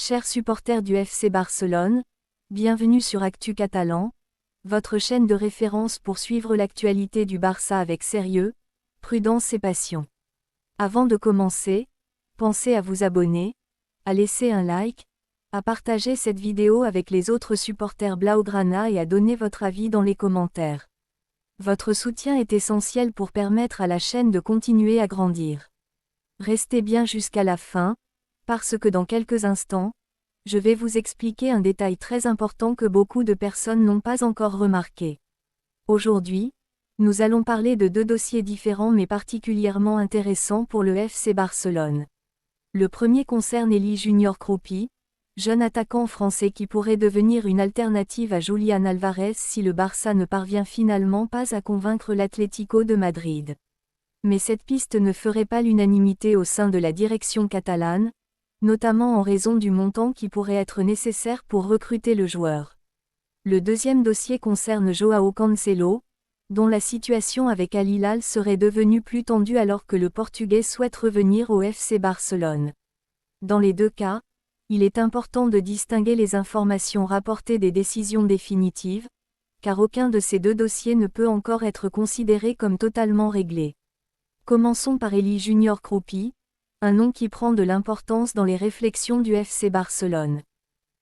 Chers supporters du FC Barcelone, bienvenue sur Actu Catalan, votre chaîne de référence pour suivre l'actualité du Barça avec sérieux, prudence et passion. Avant de commencer, pensez à vous abonner, à laisser un like, à partager cette vidéo avec les autres supporters Blaugrana et à donner votre avis dans les commentaires. Votre soutien est essentiel pour permettre à la chaîne de continuer à grandir. Restez bien jusqu'à la fin, parce que dans quelques instants, je vais vous expliquer un détail très important que beaucoup de personnes n'ont pas encore remarqué. Aujourd'hui, nous allons parler de deux dossiers différents mais particulièrement intéressants pour le FC Barcelone. Le premier concerne Elie Junior Kroupi, jeune attaquant français qui pourrait devenir une alternative à Julián Álvarez si le Barça ne parvient finalement pas à convaincre l'Atlético de Madrid. Mais cette piste ne ferait pas l'unanimité au sein de la direction catalane, notamment en raison du montant qui pourrait être nécessaire pour recruter le joueur. Le deuxième dossier concerne Joao Cancelo, dont la situation avec Al Hilal serait devenue plus tendue alors que le Portugais souhaite revenir au FC Barcelone. Dans les deux cas, il est important de distinguer les informations rapportées des décisions définitives, car aucun de ces deux dossiers ne peut encore être considéré comme totalement réglé. Commençons par Elie Junior Kroupi, un nom qui prend de l'importance dans les réflexions du FC Barcelone.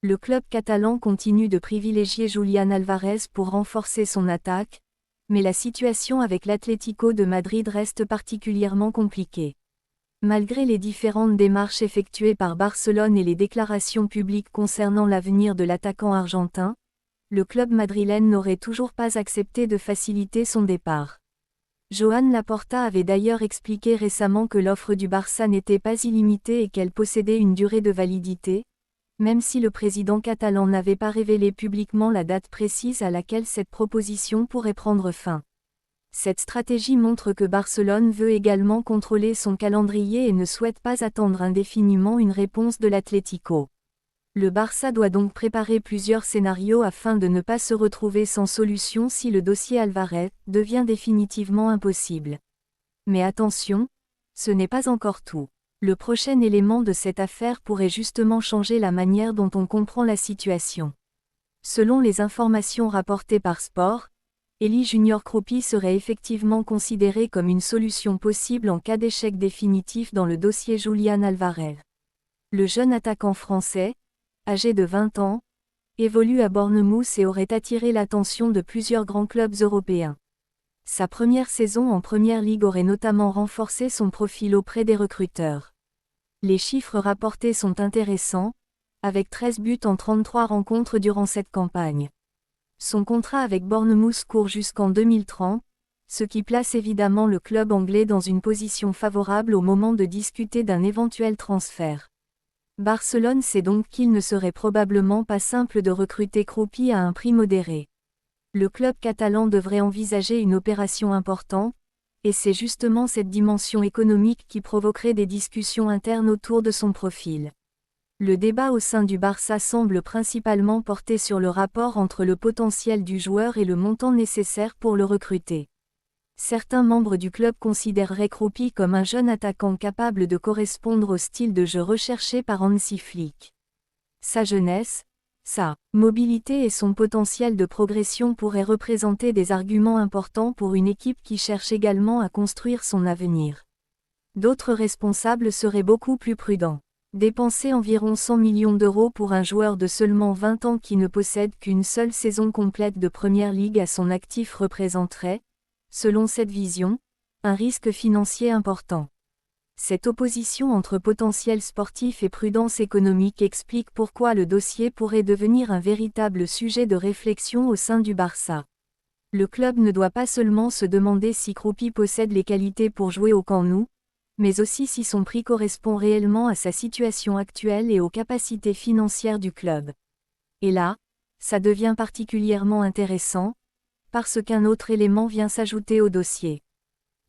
Le club catalan continue de privilégier Julián Álvarez pour renforcer son attaque, mais la situation avec l'Atlético de Madrid reste particulièrement compliquée. Malgré les différentes démarches effectuées par Barcelone et les déclarations publiques concernant l'avenir de l'attaquant argentin, le club madrilène n'aurait toujours pas accepté de faciliter son départ. Joan Laporta avait d'ailleurs expliqué récemment que l'offre du Barça n'était pas illimitée et qu'elle possédait une durée de validité, même si le président catalan n'avait pas révélé publiquement la date précise à laquelle cette proposition pourrait prendre fin. Cette stratégie montre que Barcelone veut également contrôler son calendrier et ne souhaite pas attendre indéfiniment une réponse de l'Atlético. Le Barça doit donc préparer plusieurs scénarios afin de ne pas se retrouver sans solution si le dossier Álvarez devient définitivement impossible. Mais attention, ce n'est pas encore tout. Le prochain élément de cette affaire pourrait justement changer la manière dont on comprend la situation. Selon les informations rapportées par Sport, Elie Junior Kroupi serait effectivement considéré comme une solution possible en cas d'échec définitif dans le dossier Julián Álvarez. Le jeune attaquant français, âgé de 20 ans, évolue à Bournemouth et aurait attiré l'attention de plusieurs grands clubs européens. Sa première saison en Première Ligue aurait notamment renforcé son profil auprès des recruteurs. Les chiffres rapportés sont intéressants, avec 13 buts en 33 rencontres durant cette campagne. Son contrat avec Bournemouth court jusqu'en 2030, ce qui place évidemment le club anglais dans une position favorable au moment de discuter d'un éventuel transfert. Barcelone sait donc qu'il ne serait probablement pas simple de recruter Kroupi à un prix modéré. Le club catalan devrait envisager une opération importante, et c'est justement cette dimension économique qui provoquerait des discussions internes autour de son profil. Le débat au sein du Barça semble principalement porter sur le rapport entre le potentiel du joueur et le montant nécessaire pour le recruter. Certains membres du club considéreraient Kroupi comme un jeune attaquant capable de correspondre au style de jeu recherché par Hansi Flick. Sa jeunesse, sa mobilité et son potentiel de progression pourraient représenter des arguments importants pour une équipe qui cherche également à construire son avenir. D'autres responsables seraient beaucoup plus prudents. Dépenser environ 100 millions d'euros pour un joueur de seulement 20 ans qui ne possède qu'une seule saison complète de Première Ligue à son actif représenterait, selon cette vision, un risque financier important. Cette opposition entre potentiel sportif et prudence économique explique pourquoi le dossier pourrait devenir un véritable sujet de réflexion au sein du Barça. Le club ne doit pas seulement se demander si Kroupi possède les qualités pour jouer au Camp Nou, mais aussi si son prix correspond réellement à sa situation actuelle et aux capacités financières du club. Et là, ça devient particulièrement intéressant, parce qu'un autre élément vient s'ajouter au dossier.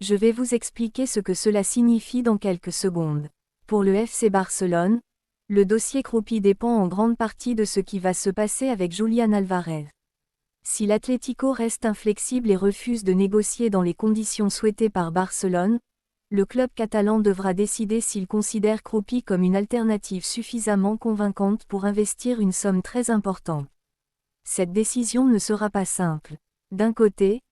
Je vais vous expliquer ce que cela signifie dans quelques secondes. Pour le FC Barcelone, le dossier Kroupi dépend en grande partie de ce qui va se passer avec Julián Álvarez. Si l'Atlético reste inflexible et refuse de négocier dans les conditions souhaitées par Barcelone, le club catalan devra décider s'il considère Kroupi comme une alternative suffisamment convaincante pour investir une somme très importante. Cette décision ne sera pas simple. D'un côté,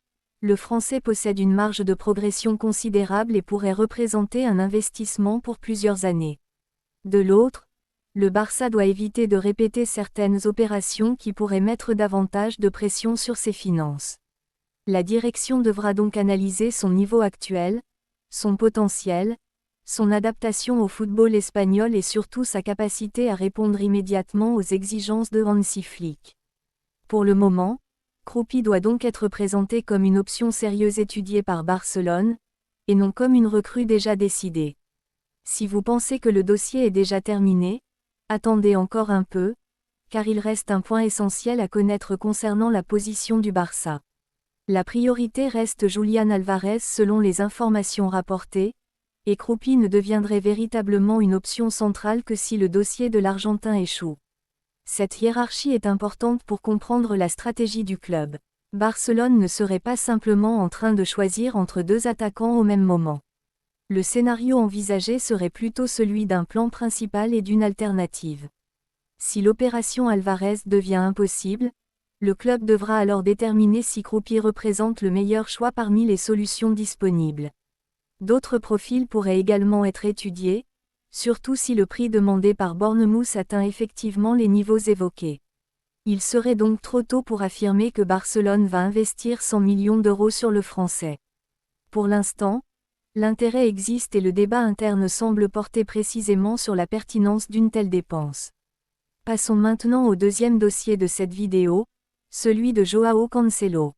le Français possède une marge de progression considérable et pourrait représenter un investissement pour plusieurs années. De l'autre, le Barça doit éviter de répéter certaines opérations qui pourraient mettre davantage de pression sur ses finances. La direction devra donc analyser son niveau actuel, son potentiel, son adaptation au football espagnol et surtout sa capacité à répondre immédiatement aux exigences de Hansi Flick. Pour le moment, Kroupi doit donc être présenté comme une option sérieuse étudiée par Barcelone, et non comme une recrue déjà décidée. Si vous pensez que le dossier est déjà terminé, attendez encore un peu, car il reste un point essentiel à connaître concernant la position du Barça. La priorité reste Julián Alvarez selon les informations rapportées, et Kroupi ne deviendrait véritablement une option centrale que si le dossier de l'Argentin échoue. Cette hiérarchie est importante pour comprendre la stratégie du club. Barcelone ne serait pas simplement en train de choisir entre deux attaquants au même moment. Le scénario envisagé serait plutôt celui d'un plan principal et d'une alternative. Si l'opération Alvarez devient impossible, le club devra alors déterminer si Kroupi représente le meilleur choix parmi les solutions disponibles. D'autres profils pourraient également être étudiés, surtout si le prix demandé par Bournemouth atteint effectivement les niveaux évoqués. Il serait donc trop tôt pour affirmer que Barcelone va investir 100 millions d'euros sur le Français. Pour l'instant, l'intérêt existe et le débat interne semble porter précisément sur la pertinence d'une telle dépense. Passons maintenant au deuxième dossier de cette vidéo, celui de Joao Cancelo.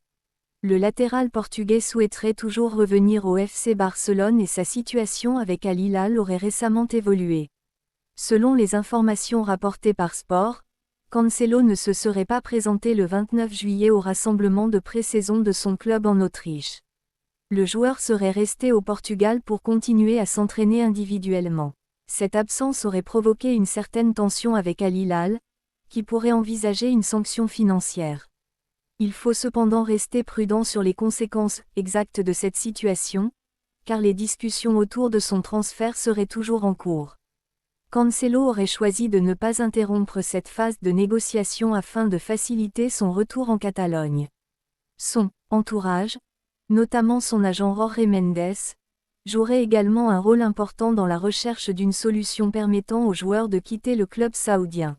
Le latéral portugais souhaiterait toujours revenir au FC Barcelone et sa situation avec Al Hilal aurait récemment évolué. Selon les informations rapportées par Sport, Cancelo ne se serait pas présenté le 29 juillet au rassemblement de pré-saison de son club en Autriche. Le joueur serait resté au Portugal pour continuer à s'entraîner individuellement. Cette absence aurait provoqué une certaine tension avec Al Hilal, qui pourrait envisager une sanction financière. Il faut cependant rester prudent sur les conséquences exactes de cette situation, car les discussions autour de son transfert seraient toujours en cours. Cancelo aurait choisi de ne pas interrompre cette phase de négociation afin de faciliter son retour en Catalogne. Son entourage, notamment son agent Jorge Mendes, jouerait également un rôle important dans la recherche d'une solution permettant au joueur de quitter le club saoudien.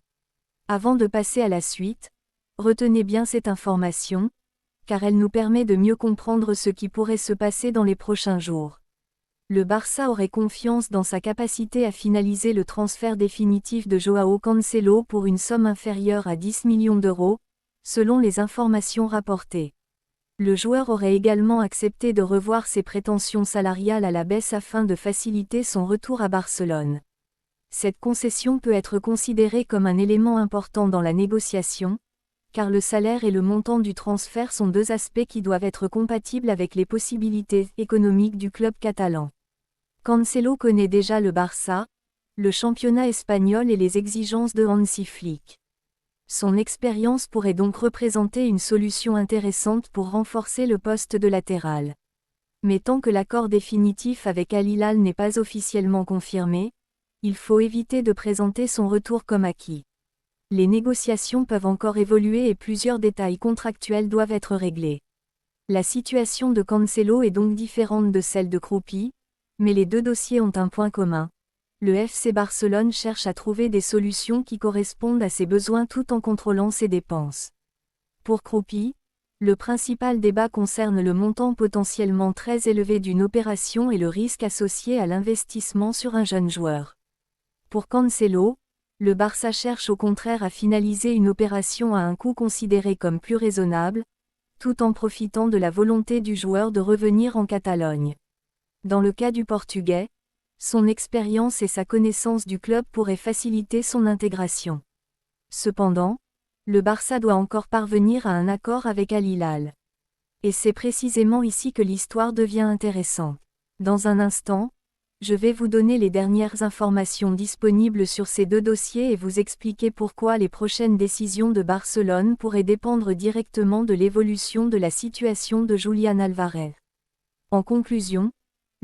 Avant de passer à la suite, retenez bien cette information, car elle nous permet de mieux comprendre ce qui pourrait se passer dans les prochains jours. Le Barça aurait confiance dans sa capacité à finaliser le transfert définitif de Joao Cancelo pour une somme inférieure à 10 millions d'euros, selon les informations rapportées. Le joueur aurait également accepté de revoir ses prétentions salariales à la baisse afin de faciliter son retour à Barcelone. Cette concession peut être considérée comme un élément important dans la négociation, car le salaire et le montant du transfert sont deux aspects qui doivent être compatibles avec les possibilités économiques du club catalan. Cancelo connaît déjà le Barça, le championnat espagnol et les exigences de Hansi Flick. Son expérience pourrait donc représenter une solution intéressante pour renforcer le poste de latéral. Mais tant que l'accord définitif avec Al Hilal n'est pas officiellement confirmé, il faut éviter de présenter son retour comme acquis. Les négociations peuvent encore évoluer et plusieurs détails contractuels doivent être réglés. La situation de Cancelo est donc différente de celle de Kroupi, mais les deux dossiers ont un point commun. Le FC Barcelone cherche à trouver des solutions qui correspondent à ses besoins tout en contrôlant ses dépenses. Pour Kroupi, le principal débat concerne le montant potentiellement très élevé d'une opération et le risque associé à l'investissement sur un jeune joueur. Pour Cancelo, le Barça cherche au contraire à finaliser une opération à un coût considéré comme plus raisonnable, tout en profitant de la volonté du joueur de revenir en Catalogne. Dans le cas du Portugais, son expérience et sa connaissance du club pourraient faciliter son intégration. Cependant, le Barça doit encore parvenir à un accord avec Al Hilal. Et c'est précisément ici que l'histoire devient intéressante. Dans un instant, je vais vous donner les dernières informations disponibles sur ces deux dossiers et vous expliquer pourquoi les prochaines décisions de Barcelone pourraient dépendre directement de l'évolution de la situation de Julián Alvarez. En conclusion,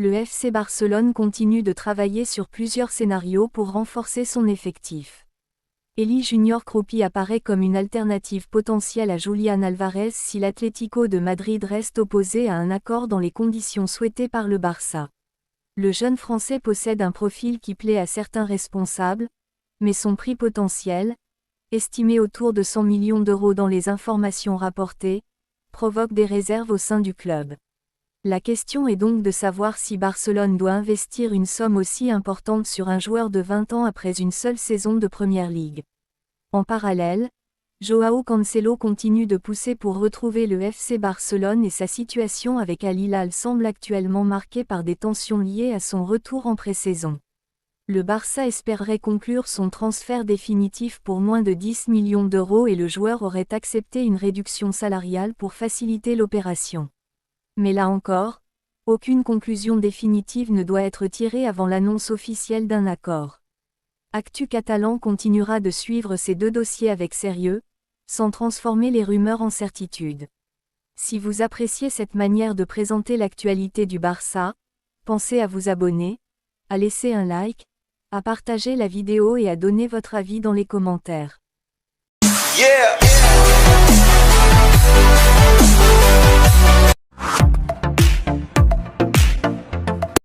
Le FC Barcelone continue de travailler sur plusieurs scénarios pour renforcer son effectif. Eli Junior Kroupi apparaît comme une alternative potentielle à Julián Alvarez si l'Atlético de Madrid reste opposé à un accord dans les conditions souhaitées par le Barça. Le jeune Français possède un profil qui plaît à certains responsables, mais son prix potentiel, estimé autour de 100 millions d'euros dans les informations rapportées, provoque des réserves au sein du club. La question est donc de savoir si Barcelone doit investir une somme aussi importante sur un joueur de 20 ans après une seule saison de Première Ligue. En parallèle, Joao Cancelo continue de pousser pour retrouver le FC Barcelone et sa situation avec Al Hilal semble actuellement marquée par des tensions liées à son retour en pré-saison. Le Barça espérerait conclure son transfert définitif pour moins de 10 millions d'euros et le joueur aurait accepté une réduction salariale pour faciliter l'opération. Mais là encore, aucune conclusion définitive ne doit être tirée avant l'annonce officielle d'un accord. Actu Catalan continuera de suivre ces deux dossiers avec sérieux, sans transformer les rumeurs en certitudes. Si vous appréciez cette manière de présenter l'actualité du Barça, pensez à vous abonner, à laisser un like, à partager la vidéo et à donner votre avis dans les commentaires. Yeah!